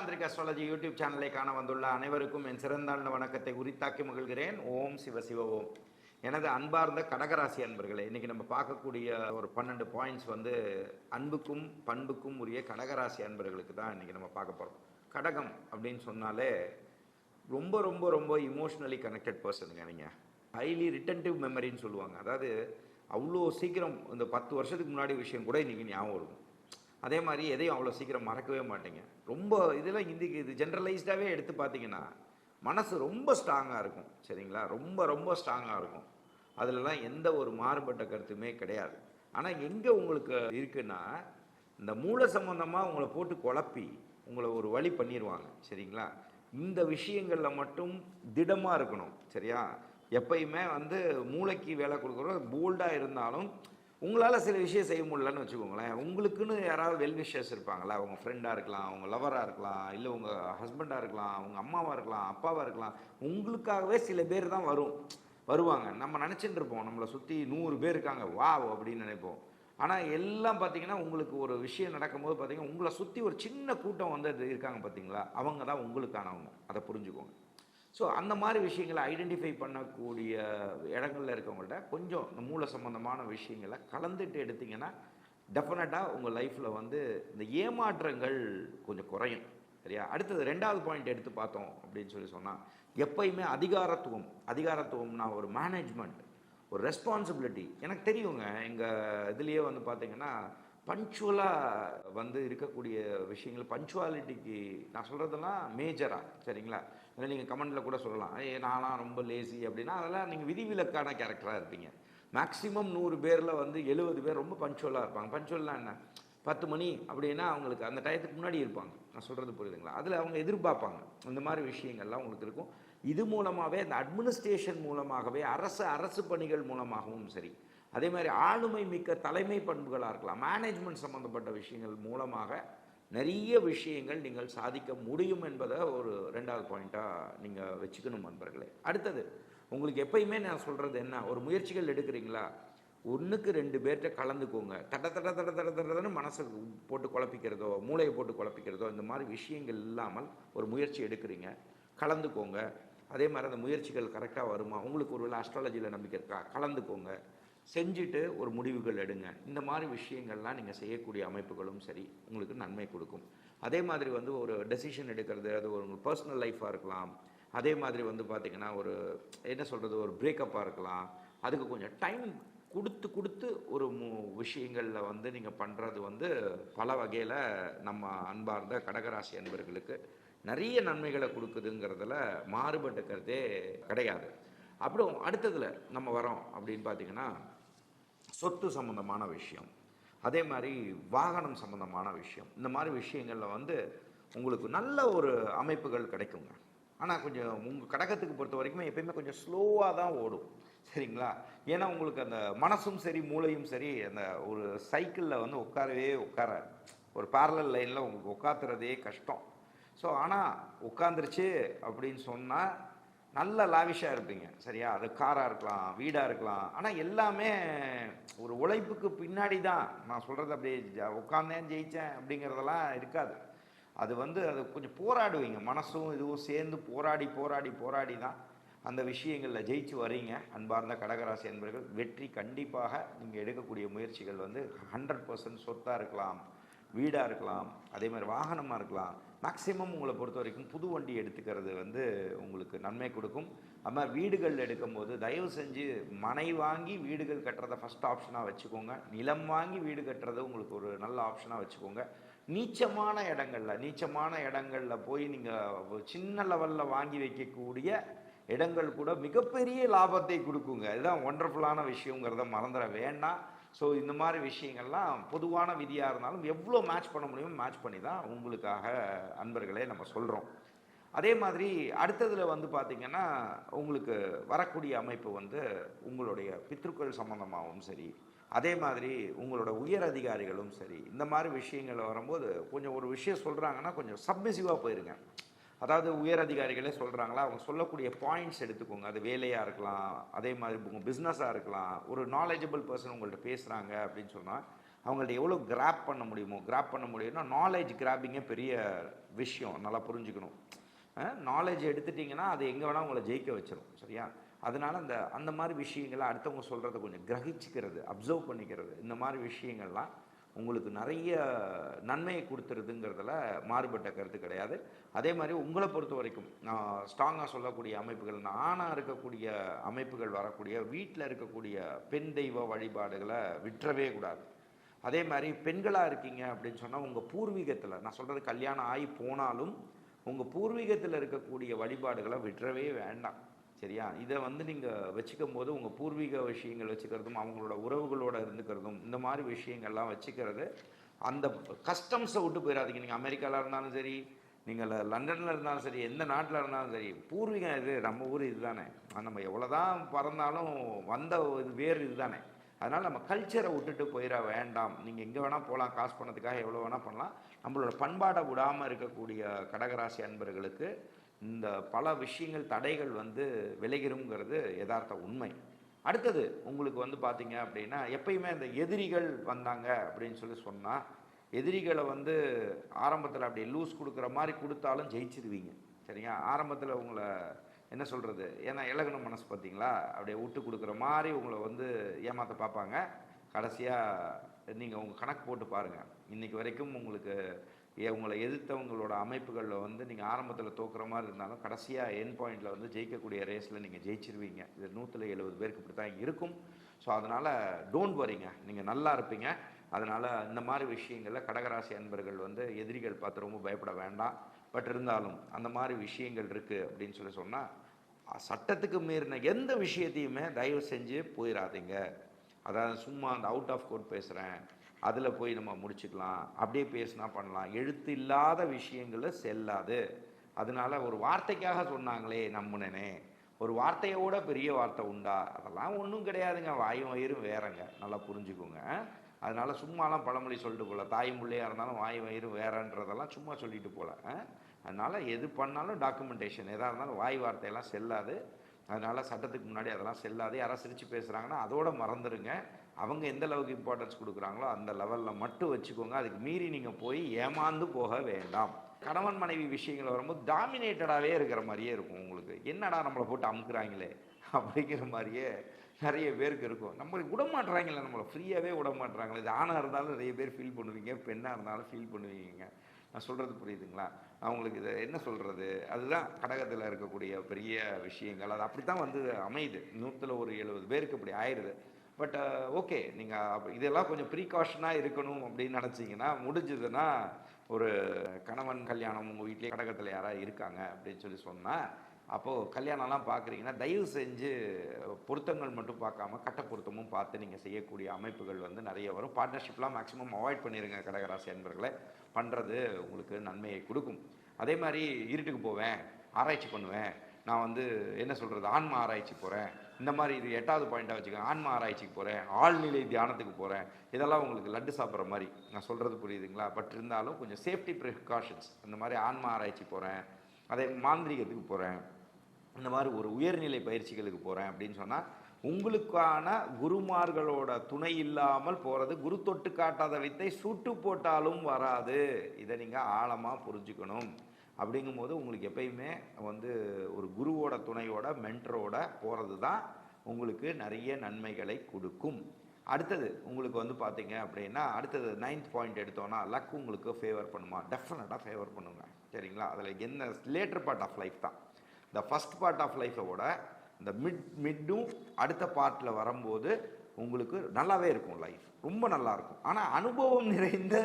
Tantric astrology YouTube சேனலை காண வந்துள்ள அனைவருக்கும் என் சிறந்தாழ்ந்த வணக்கத்தை உரித்தாக்கி மகிழ்கிறேன். ஓம் சிவ சிவ ஓம். எனது அன்பார்ந்த கடகராசி அன்பர்களே, இன்றைக்கி நம்ம பார்க்கக்கூடிய ஒரு 12 பாயிண்ட்ஸ் வந்து அன்புக்கும் பண்புக்கும் உரிய கடகராசி அன்பர்களுக்கு தான் இன்றைக்கி நம்ம பார்க்க போகிறோம். கடகம் அப்படின்னு சொன்னாலே ரொம்ப ரொம்ப ரொம்ப இமோஷ்னலி கனெக்டட் பர்சனுங்க. நீங்கள் ஹைலி ரிட்டன்டிவ் மெமரின்னு சொல்லுவாங்க. அதாவது அவ்வளோ சீக்கிரம் இந்த 10 வருஷத்துக்கு முன்னாடி விஷயம் கூட இன்றைக்கி ஞாபகம் இருக்கும். அதே மாதிரி எதையும் அவ்வளோ சீக்கிரம் மறக்கவே மாட்டேங்க. ரொம்ப இதெல்லாம் இது ஜென்ரலைஸ்டாகவே எடுத்து பார்த்தீங்கன்னா மனசு ரொம்ப ஸ்ட்ராங்காக இருக்கும். சரிங்களா? ரொம்ப ரொம்ப ஸ்ட்ராங்காக இருக்கும். அதிலலாம் எந்த ஒரு மாறுபட்ட கருத்துமே கிடையாது. ஆனால் எங்கே உங்களுக்கு இருக்குன்னா, இந்த மூளை சம்பந்தமாக உங்களை போட்டு குழப்பி உங்களை ஒரு வழி பண்ணிடுவாங்க. சரிங்களா? இந்த விஷயங்களில் மட்டும் திடமாக இருக்கணும். சரியா? எப்பயுமே வந்து மூளைக்கு வேலை கொடுக்குறோம். போல்டாக இருந்தாலும் உங்களால் சில விஷயம் செய்ய முடியலன்னு வச்சுக்கோங்களேன். உங்களுக்குன்னு யாராவது வெல்விஷர்ஸ் இருப்பாங்களா? அவங்க ஃப்ரெண்டாக இருக்கலாம், அவங்க லவராக இருக்கலாம், இல்லை உங்கள் ஹஸ்பண்டாக இருக்கலாம், அவங்க அம்மாவாக இருக்கலாம், அப்பாவாக இருக்கலாம். உங்களுக்காகவே சில பேர் தான் வருவாங்க. நம்ம நினச்சிட்டு இருப்போம் நம்மளை சுற்றி 100 பேர் இருக்காங்க, வா அப்படின்னு நினைப்போம். ஆனால் எல்லாம் பார்த்தீங்கன்னா உங்களுக்கு ஒரு விஷயம் நடக்கும்போது பார்த்தீங்கன்னா உங்களை சுற்றி ஒரு சின்ன கூட்டம் வந்து அது இருக்காங்க பார்த்தீங்களா? அவங்க தான் உங்களுக்கானவங்க. அதை புரிஞ்சுக்கோங்க. ஸோ அந்த மாதிரி விஷயங்களை ஐடென்டிஃபை பண்ணக்கூடிய இடங்களில் இருக்கவங்கள்ட்ட கொஞ்சம் இந்த மூளை சம்மந்தமான விஷயங்களை கலந்துட்டு எடுத்திங்கன்னா டெஃபினட்டாக உங்கள் லைஃப்பில் வந்து இந்த ஏமாற்றங்கள் கொஞ்சம் குறையும். சரியா? அடுத்தது 2வது பாயிண்ட் எடுத்து பார்த்தோம் அப்படின்னு சொன்னால், எப்பயுமே அதிகாரத்துவம்னா ஒரு மேனேஜ்மெண்ட், ஒரு ரெஸ்பான்சிபிலிட்டி. எனக்கு தெரியுங்க, எங்கள் இதுலேயே வந்து பார்த்திங்கன்னா பஞ்சுவலாக வந்து இருக்கக்கூடிய விஷயங்கள், பஞ்சுவாலிட்டிக்கு நான் சொல்கிறதெல்லாம் மேஜராக. சரிங்களா? இல்லை நீங்கள் கமெண்டில் கூட சொல்லலாம், நான்லாம் ரொம்ப லேசி அப்படின்னா, அதெல்லாம் நீங்கள் விதிவிலக்கான கேரக்டராக இருப்பீங்க. மேக்ஸிமம் 100 பேரில் வந்து 70 பேர் ரொம்ப பஞ்சுவலாக இருப்பாங்க. பஞ்சுவல்னால் என்ன? 10 மணி அப்படின்னா அவங்களுக்கு அந்த டயத்துக்கு முன்னாடி இருப்பாங்க. நான் சொல்கிறது புரியுதுங்களா? அதில் அவங்க எதிர்பார்ப்பாங்க. இந்த மாதிரி விஷயங்கள்லாம் உங்களுக்கு இருக்கும். இது மூலமாகவே இந்த அட்மினிஸ்ட்ரேஷன் மூலமாகவே அரசு பணிகள் மூலமாகவும் சரி, அதே மாதிரி ஆளுமை மிக்க தலைமை பண்புகளாக இருக்கலாம், மேனேஜ்மெண்ட் சம்மந்தப்பட்ட விஷயங்கள் மூலமாக நிறைய விஷயங்கள் நீங்கள் சாதிக்க முடியும் என்பதை ஒரு 2வது பாயிண்ட்டாக நீங்கள் வச்சுக்கணும் நண்பர்களே. அடுத்தது, உங்களுக்கு எப்பயுமே நான் சொல்கிறது என்ன, ஒரு முயற்சிகள் எடுக்கிறீங்களா, 1க்கு 2 பேர்கிட்ட கலந்துக்கோங்க. தடன்னு மனசை போட்டு குழப்பிக்கிறதோ, மூளையை போட்டு குழப்பிக்கிறதோ, இந்த மாதிரி விஷயங்கள் இல்லாமல் ஒரு முயற்சி எடுக்கிறீங்க, கலந்துக்கோங்க. அதே மாதிரி அந்த முயற்சிகள் கரெக்டாக வருமா, உங்களுக்கு ஒரு வேளை அஸ்ட்ராலஜியில் நம்பிக்கை இருக்கா, கலந்துக்கோங்க. செஞ்சுட்டு ஒரு முடிவுகள் எடுங்க. இந்த மாதிரி விஷயங்கள்லாம் நீங்கள் செய்யக்கூடிய அமைப்புகளும் சரி உங்களுக்கு நன்மை கொடுக்கும். அதே மாதிரி வந்து ஒரு டெசிஷன் எடுக்கிறது, அது ஒரு பர்சனல் லைஃப்பாக இருக்கலாம். அதே மாதிரி வந்து பார்த்திங்கன்னா ஒரு என்ன சொல்கிறது, ஒரு பிரேக்கப்பாக இருக்கலாம். அதுக்கு கொஞ்சம் டைம் கொடுத்து ஒரு விஷயங்களில் வந்து நீங்கள் பண்ணுறது வந்து பல வகையில் நம்ம அன்பார்ந்த கடகராசி அன்பர்களுக்கு நிறைய நன்மைகளை கொடுக்குதுங்கிறதுல மாறுபட்ட கருத்தே கிடையாது. அப்புறம் அடுத்ததில் நம்ம வரோம் அப்படின்னு பார்த்திங்கன்னா, சொத்து சம்மந்தமான விஷயம், அதே மாதிரி வாகனம் சம்மந்தமான விஷயம், இந்த மாதிரி விஷயங்களில் வந்து உங்களுக்கு நல்ல ஒரு அமைப்புகள் கிடைக்குங்க. ஆனால் கொஞ்சம் உங்கள் கடகத்துக்கு பொறுத்த வரைக்குமே எப்பயுமே கொஞ்சம் ஸ்லோவாக தான் ஓடும். சரிங்களா? ஏன்னா உங்களுக்கு அந்த மனசும் சரி மூளையும் சரி அந்த ஒரு சைக்கிளில் வந்து உட்கார ஒரு பேரலல் லைனில் உங்களுக்கு உட்காத்துறதே கஷ்டம். ஸோ ஆனால் உட்காந்துருச்சு அப்படின்னு சொன்னால் நல்ல லாவிஷாக இருப்பீங்க. சரியா? அது காராக இருக்கலாம், வீடாக இருக்கலாம். ஆனால் எல்லாமே ஒரு உழைப்புக்கு பின்னாடி தான். நான் சொல்கிறது அப்படியே உட்காந்தேன் ஜெயித்தேன் அப்படிங்கிறதெல்லாம் இருக்காது. அது வந்து அது கொஞ்சம் போராடுவீங்க. மனசும் இதுவும் சேர்ந்து போராடி தான் அந்த விஷயங்களில் ஜெயிச்சு வரீங்க. அன்பார்ந்த கடகராசி என்பவர்கள், வெற்றி கண்டிப்பாக நீங்கள் எடுக்கக்கூடிய முயற்சிகள் வந்து 100% சொத்தாக இருக்கலாம், வீடாக இருக்கலாம், அதே மாதிரி வாகனமாக இருக்கலாம். மேக்ஸிமம் உங்களை பொறுத்த வரைக்கும் புது வண்டி எடுத்துக்கிறது வந்து உங்களுக்கு நன்மை கொடுக்கும். அது மாதிரி வீடுகள் எடுக்கும்போது தயவு செஞ்சு மனை வாங்கி வீடுகள் கட்டுறதை ஃபஸ்ட் ஆப்ஷனாக வச்சுக்கோங்க. நிலம் வாங்கி வீடு கட்டுறது உங்களுக்கு ஒரு நல்ல ஆப்ஷனாக வச்சுக்கோங்க. நீச்சமான இடங்களில் போய் நீங்கள் சின்ன லெவலில் வாங்கி வைக்கக்கூடிய இடங்கள் கூட மிகப்பெரிய லாபத்தை கொடுக்குங்க. இதுதான் ஒண்டர்ஃபுல்லான விஷயங்கிறத மறந்துட வேண்டாம். ஸோ இந்த மாதிரி விஷயங்கள்லாம் பொதுவான விதியாக இருந்தாலும் எவ்வளோ மேட்ச் பண்ண முடியுமோ மேட்ச் பண்ணி தான் உங்களுக்காக அன்பர்களே நம்ம சொல்கிறோம். அதே மாதிரி அடுத்ததில் வந்து பார்த்திங்கன்னா உங்களுக்கு வரக்கூடிய அமைப்பு வந்து உங்களுடைய பித்ருக்கள் சம்மந்தமாகவும் சரி, அதே மாதிரி உங்களோட உயர் அதிகாரிகளும் சரி, இந்த மாதிரி விஷயங்கள் வரும்போது கொஞ்சம் ஒரு விஷயம் சொல்கிறாங்கன்னா கொஞ்சம் சப்மிசிவாக போயிருங்க. அதாவது உயர் அதிகாரிகளே சொல்கிறாங்களா, அவங்க சொல்லக்கூடிய பாயிண்ட்ஸ் எடுத்துக்கோங்க. அது வேலையாக இருக்கலாம், அதே மாதிரி உங்கள் பிஸ்னஸாக இருக்கலாம். ஒரு நாலேஜபிள் பர்சன் உங்கள்கிட்ட பேசுகிறாங்க அப்படின்னு சொன்னால் அவங்கள்ட்ட எவ்வளோ கிராப் பண்ண முடியுமோ கிராப் பண்ண முடியும்னா நாலேஜ் கிராப்பிங்கே பெரிய விஷயம், நல்லா புரிஞ்சுக்கணும். நாலேஜ் எடுத்துட்டிங்கன்னா அது எங்கே வேணால் உங்களை ஜெயிக்க வச்சிடும். சரியா? அதனால் அந்த மாதிரி விஷயங்களை அடுத்தவங்க சொல்கிறத கொஞ்சம் கிரகிச்சிக்கிறது, அப்சர்வ் பண்ணிக்கிறது, இந்த மாதிரி விஷயங்கள்லாம் உங்களுக்கு நிறைய நன்மையை கொடுத்துருதுங்கிறதுல மாறுபட்ட கருத்து கிடையாது. அதே மாதிரி உங்களை பொறுத்த வரைக்கும் நான் ஸ்ட்ராங்காக சொல்லக்கூடிய அமைப்புகள், ஆணாக இருக்கக்கூடிய அமைப்புகள் வரக்கூடிய வீட்டில் இருக்கக்கூடிய பெண் தெய்வ வழிபாடுகளை விட்டுறவே கூடாது. அதே மாதிரி பெண்களாக இருக்கீங்க அப்படின்னு சொன்னால் உங்கள் பூர்வீகத்தில், நான் சொல்கிறது கல்யாணம் ஆகி போனாலும் உங்கள் பூர்வீகத்தில் இருக்கக்கூடிய வழிபாடுகளை விட்டுறவே வேண்டாம். சரியா? இதை நீங்கள் வச்சுக்கும் போது உங்கள் பூர்வீக விஷயங்கள் வச்சுக்கிறதும் அவங்களோட உறவுகளோட இருந்துக்கிறதும் இந்த மாதிரி விஷயங்கள்லாம் வச்சுக்கிறது, அந்த கஸ்டம்ஸை விட்டு போயிடாதீங்க. நீங்கள் அமெரிக்காவில் இருந்தாலும் சரி, நீங்கள் லண்டனில் இருந்தாலும் சரி, எந்த நாட்டில் இருந்தாலும் சரி, பூர்வீகம் இது நம்ம ஊர் இது தானே, நம்ம எவ்வளோ தான் பறந்தாலும் வந்த இது வேறு இது தானே. அதனால் நம்ம கல்ச்சரை விட்டுட்டு போயிட வேண்டாம். நீங்கள் எங்கே வேணால் போகலாம், காசு பண்ணதுக்காக எவ்வளோ வேணால் பண்ணலாம். நம்மளோட பண்பாடை விடாமல் இருக்கக்கூடிய கடகராசி அன்பர்களுக்கு இந்த பல விஷயங்கள் தடைகள் விலகிருங்கிறது யதார்த்த உண்மை. அடுத்தது உங்களுக்கு பார்த்தீங்க அப்படின்னா, எப்பயுமே இந்த எதிரிகள் வந்தாங்க அப்படின்னு சொன்னால், எதிரிகளை ஆரம்பத்தில் அப்படியே லூஸ் கொடுக்குற மாதிரி கொடுத்தாலும் ஜெயிச்சிருவீங்க. சரியா? ஆரம்பத்தில் உங்களை என்ன சொல்கிறது, ஏன்னா இலகுன மனசு பார்த்தீங்களா, அப்படியே விட்டு கொடுக்குற மாதிரி உங்களை ஏமாற்ற பார்ப்பாங்க. கடைசியாக நீங்கள் உங்கள் கணக்கு போட்டு பாருங்கள். இன்றைக்கி வரைக்கும் உங்களுக்கு உங்களை எதிர்த்தவங்களோட அமைப்புகளில் நீங்கள் ஆரம்பத்தில் தோக்குற மாதிரி இருந்தாலும் கடைசியாக என் பாயிண்டில் ஜெயிக்கக்கூடிய ரேஸில் நீங்கள் ஜெயிச்சிருவீங்க. இது 170 பேருக்கு இப்படி தான் இருக்கும். ஸோ அதனால் டோன்ட் வரிங்க, நீங்கள் நல்லா இருப்பீங்க. அதனால் இந்த மாதிரி விஷயங்களில் கடகராசி அன்பர்கள் எதிரிகள் பார்த்து ரொம்ப பயப்பட வேண்டாம். பட் இருந்தாலும் அந்த மாதிரி விஷயங்கள் இருக்குது அப்படின்னு சொன்னால், சட்டத்துக்கு மீறின எந்த விஷயத்தையுமே தயவு செஞ்சு போயிடாதீங்க. அதாவது சும்மா அந்த அவுட் ஆஃப் கோர்ட் பேசுகிறேன், அதில் போய் நம்ம முடிச்சுக்கலாம், அப்படியே பேசினா பண்ணலாம், எழுத்து இல்லாத விஷயங்களை செல்லாது. அதனால ஒரு வார்த்தைக்காக சொன்னாங்களே நம்புனேனே, ஒரு வார்த்தையோட பெரிய வார்த்தை உண்டா, அதெல்லாம் ஒன்றும் கிடையாதுங்க. வாயும் வயிறும் வேறங்க, நல்லா புரிஞ்சுக்கோங்க. அதனால் சும்மாலாம் பழமொழி சொல்லிட்டு போகல, தாயும் பிள்ளையாக இருந்தாலும் வாய் வயிறு வேறன்றதெல்லாம் சும்மா சொல்லிட்டு போகல. அதனால் எது பண்ணாலும் டாக்குமெண்டேஷன், எதாக இருந்தாலும் வாய் வார்த்தையெல்லாம் செல்லாது. அதனால் சட்டத்துக்கு முன்னாடி அதெல்லாம் செல்லாது. யாராவது சிரித்து பேசுகிறாங்கன்னா அதோட மறந்துடுங்க. அவங்க எந்த அளவுக்கு இம்பார்ட்டன்ஸ் கொடுக்குறாங்களோ அந்த லெவலில் மட்டும் வச்சுக்கோங்க. அதுக்கு மீறி நீங்கள் போய் ஏமாந்து போக வேண்டாம். கணவன் மனைவி விஷயங்கள் வரும்போது டாமினேட்டடாகவே இருக்கிற மாதிரியே இருக்கும். உங்களுக்கு என்னடா நம்மளை போட்டு அமுக்குறாங்களே அப்படிங்கிற மாதிரியே நிறைய பேருக்கு இருக்கும். நம்மளுக்கு விட மாட்டுறாங்களே, நம்மளை ஃப்ரீயாகவே விட மாட்டுறாங்களே. இது ஆணாக இருந்தாலும் நிறைய பேர் ஃபீல் பண்ணுவீங்க, பெண்ணாக இருந்தாலும் ஃபீல் பண்ணுவீங்க. நான் சொல்கிறது புரியுதுங்களா? அவங்களுக்கு இதை என்ன சொல்கிறது, அதுதான் கடகத்தில் இருக்கக்கூடிய பெரிய விஷயங்கள். அது அப்படி தான் அமையுது. 170 பேருக்கு இப்படி ஆயிடுது. பட் ஓகே, நீங்கள் இதெல்லாம் கொஞ்சம் ப்ரீகாஷனாக இருக்கணும் அப்படின்னு நினச்சிங்கன்னா, முடிஞ்சதுன்னா ஒரு கணவன் கல்யாணம் உங்கள் வீட்லேயே கடகத்தில் யாராவது இருக்காங்க அப்படின்னு சொன்னால், அப்போது கல்யாணம்லாம் பார்க்குறீங்கன்னா தயவு செஞ்சு பொருத்தங்கள் மட்டும் பார்க்காம கட்ட பொருத்தமும் பார்த்து நீங்கள் செய்யக்கூடிய அமைப்புகள் நிறைய வரும். பார்ட்னர்ஷிப்லாம் மேக்ஸிமம் அவாய்ட் பண்ணிடுங்க கடகராசி அன்பர்களை. பண்ணுறது உங்களுக்கு நன்மையை கொடுக்கும். அதே மாதிரி இருட்டுக்கு போவேன், ஆராய்ச்சி பண்ணுவேன், நான் என்ன சொல்கிறது, ஆன்ம ஆராய்ச்சி போகிறேன், இந்த மாதிரி இது 8வது பாயிண்ட்டாக வச்சுக்கோங்க, ஆன்ம ஆராய்ச்சிக்கு போகிறேன், ஆழ்நிலை தியானத்துக்கு போகிறேன், இதெல்லாம் உங்களுக்கு லட்டு சாப்பிட்ற மாதிரி. நான் சொல்கிறது புரியுதுங்களா? பட் இருந்தாலும் கொஞ்சம் சேஃப்டி ப்ரிகாஷன்ஸ். அந்த மாதிரி ஆன்ம ஆராய்ச்சி போகிறேன், அதே மாந்திரிகத்துக்கு போகிறேன், இந்த மாதிரி ஒரு உயர்நிலை பயிற்சிகளுக்கு போகிறேன் அப்படின்னு சொன்னால், உங்களுக்கான குருமார்களோட துணை இல்லாமல் போகிறது குரு தொட்டு காட்டாத வித்தை சுட்டு போட்டாலும் வராது. இதை நீங்கள் ஆழமாக புரிஞ்சுக்கணும். அப்படிங்கும்போது உங்களுக்கு எப்பயுமே ஒரு குருவோட துணையோட மென்டரோட போகிறது தான் உங்களுக்கு நிறைய நன்மைகளை கொடுக்கும். அடுத்தது உங்களுக்கு பார்த்தீங்க அப்படின்னா, அடுத்தது 9th பாயிண்ட் எடுத்தோன்னா, லக் உங்களுக்கு ஃபேவர் பண்ணுமா? டெஃபினட்டாக ஃபேவர் பண்ணுங்க. சரிங்களா? அதில் என்ன லேட்டர் பார்ட் ஆஃப் லைஃப் தான். இந்த ஃபஸ்ட் பார்ட் ஆஃப் லைஃபோட இந்த மிட்டும் அடுத்த பார்ட்டில் வரும்போது உங்களுக்கு நல்லாவே இருக்கும். லைஃப் ரொம்ப நல்லாயிருக்கும். ஆனால் அனுபவம் நிறைந்த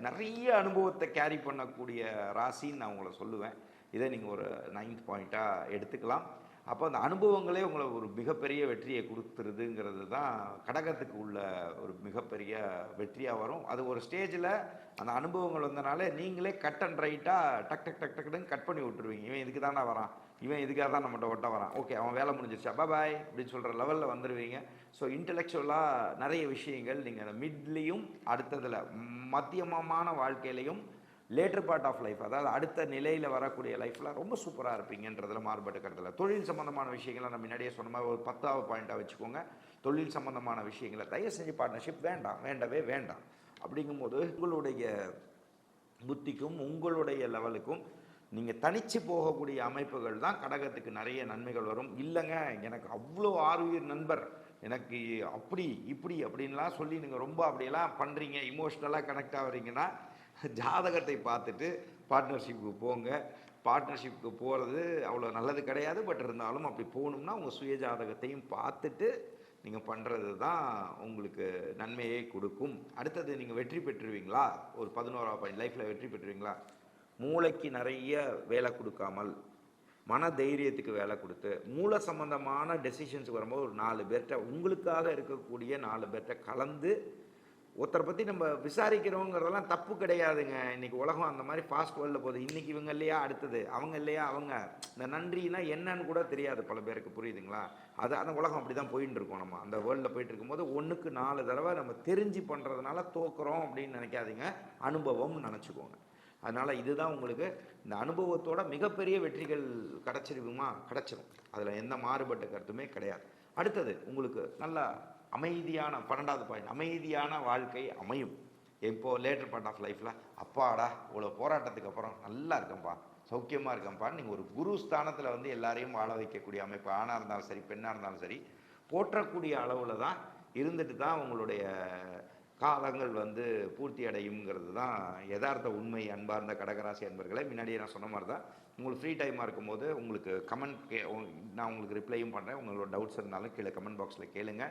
நிறைய அனுபவத்தை கேரி பண்ணக்கூடிய ராசின்னு நான் உங்களை சொல்லுவேன். இதை நீங்கள் ஒரு 9th பாயிண்ட்டாக எடுத்துக்கலாம். அப்போ அந்த அனுபவங்களே உங்களை ஒரு மிகப்பெரிய வெற்றியை கொடுத்துருதுங்கிறது தான் கடகத்துக்கு உள்ள ஒரு மிகப்பெரிய வெற்றியாக வரும். அது ஒரு ஸ்டேஜில் அந்த அனுபவங்கள் வந்தனால நீங்களே கட் அண்ட் ரைட்டாக டக் டக் டக் டக்குன்னு கட் பண்ணி விட்டுருவீங்க. இவன் இதுக்கு தானே வரான், இவன் இதுக்காக தான் நம்மகிட்ட ஒட்ட வரான், ஓகே அவன் வேலை முடிஞ்சிருச்சா பாய் அப்படின்னு சொல்கிற லெவலில் வந்துடுவீங்க. ஸோ இன்டலெக்சுவலாக நிறைய விஷயங்கள் நீங்கள் மிட்லேயும் அடுத்ததில் மத்தியமமான வாழ்க்கையிலையும் லேட்டர் பார்ட் ஆஃப் லைஃப், அதாவது அடுத்த நிலையில் வரக்கூடிய லைஃப்பில் ரொம்ப சூப்பராக இருப்பீங்கன்றதில் மாறுபட்டு கருத்தில். தொழில் சம்மந்தமான விஷயங்களை நம்ம முன்னாடியே சொன்ன மாதிரி ஒரு 10வது பாயிண்ட்டாக வச்சுக்கோங்க. தொழில் சம்மந்தமான விஷயங்களை தயவு செஞ்சு பார்ட்னர்ஷிப் வேண்டாம், வேண்டவே வேண்டாம். அப்படிங்கும்போது உங்களுடைய புத்திக்கும் உங்களுடைய லெவலுக்கும் நீங்கள் தனிச்சு போகக்கூடிய அமைப்புகள் தான் கடகத்துக்கு நிறைய நன்மைகள் வரும். இல்லைங்க எனக்கு அவ்வளோ ஆர்வீர் நண்பர், எனக்கு அப்படி இப்படி அப்படின்லாம் சொல்லி நீங்கள் ரொம்ப அப்படியெல்லாம் பண்ணுறீங்க, இமோஷ்னலாக கனெக்ட் ஆகிறீங்கன்னா ஜாதகத்தை பார்த்துட்டு பார்ட்னர்ஷிப்புக்கு போங்க. பார்ட்னர்ஷிப்புக்கு போகிறது அவ்வளோ நல்லது கிடையாது. பட் இருந்தாலும் அப்படி போகணும்னா உங்கள் சுய ஜாதகத்தையும் பார்த்துட்டு நீங்கள் பண்ணுறது தான் உங்களுக்கு நன்மையை கொடுக்கும். அடுத்தது நீங்கள் வெற்றி பெற்றுருவீங்களா? ஒரு 11ஆம் பாயிண்ட், லைஃப்பில் வெற்றி பெற்றுவீங்களா? மூளைக்கு நிறைய வேலை கொடுக்காமல் மன தைரியத்துக்கு வேலை கொடுத்து மூளை சம்பந்தமான டெசிஷன்ஸுக்கு வரும்போது ஒரு 4 பேர்கிட்ட உங்களுக்காக இருக்கக்கூடிய 4 பேர்கிட்ட கலந்து ஒருத்தரை பற்றி நம்ம விசாரிக்கிறோங்கிறதெல்லாம் தப்பு கிடையாதுங்க. இன்றைக்கி உலகம் அந்த மாதிரி ஃபாஸ்ட் வேர்ல்டில் போகுது. இன்றைக்கி இவங்க இல்லையா, அடுத்தது அவங்க இல்லையா, அவங்க இந்த நன்றினா என்னன்னு கூட தெரியாது பல பேருக்கு, புரியுதுங்களா? அது அந்த உலகம் அப்படி தான் போயின்னு இருக்கோம். நம்ம அந்த வேர்ல்டில் போயிட்டு இருக்கும்போது 1க்கு 4 தடவை நம்ம தெரிஞ்சு பண்ணுறதுனால தோக்குறோம் அப்படின்னு நினைக்காதீங்க, அனுபவம்னு நினச்சிக்கோங்க. அதனால் இதுதான் உங்களுக்கு இந்த அனுபவத்தோட மிகப்பெரிய வெற்றிகள் கிடச்சிருக்குமா, கிடச்சிரும். அதில் எந்த மாறுபட்ட கருத்துமே கிடையாது. அடுத்தது உங்களுக்கு நல்லா அமைதியான 12வது பாயிண்ட், அமைதியான வாழ்க்கை அமையும். இப்போது லேட்டர் பார்ட் ஆஃப் லைஃப்பில் அப்பாடா இவ்வளோ போராட்டத்துக்கு அப்புறம் நல்லா இருக்கேன்ப்பா, சௌக்கியமாக இருக்கேன்ப்பான்னு நீங்கள் ஒரு குரு ஸ்தானத்தில் வந்து எல்லாரையும் வாழ வைக்கக்கூடிய அமைப்பு, ஆணாக இருந்தாலும் சரி பெண்ணாக இருந்தாலும் சரி, போற்றக்கூடிய அளவில் தான் இருந்துட்டு தான் உங்களுடைய காலங்கள் வந்து பூர்த்தி அடையுங்கிறது தான் யதார்த்த உண்மை. அன்பார்ந்த கடகராசி அன்பர்களே, முன்னாடியே நான் சொன்ன மாதிரி தான் உங்களுக்கு ஃப்ரீ டைமாக இருக்கும்போது உங்களுக்கு கமெண்ட் நான் உங்களுக்கு ரிப்ளையும் பண்ணுறேன். உங்களோட டவுட்ஸ் இருந்தாலும் கீழே கமெண்ட் பாக்ஸில் கேளுங்க.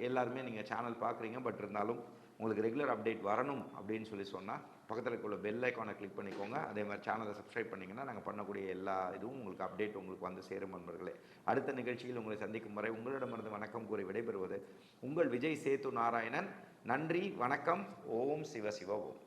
எல்லாருமே நீங்கள் சேனல் பார்க்குறீங்க, பட் இருந்தாலும் உங்களுக்கு ரெகுலர் அப்டேட் வரணும் அப்படின்னு சொன்னால் பக்கத்தில் இருக்க பெல் ஐக்கானை கிளிக் பண்ணிக்கோங்க. அதே மாதிரி சேனலை சப்ஸ்கிரைப் பண்ணிங்கன்னா நாங்கள் பண்ணக்கூடிய எல்லா இதுவும் உங்களுக்கு அப்டேட் உங்களுக்கு வந்து சேரும் நண்பர்களே. அடுத்த நிகழ்ச்சியில் உங்களை சந்திக்கும் வரை உங்களிடமிருந்து வணக்கம் கூறி விடைபெறுவது உங்கள் விஜய் சேத்து நாராயணன். நன்றி, வணக்கம். ஓம் சிவ சிவ ஓம்.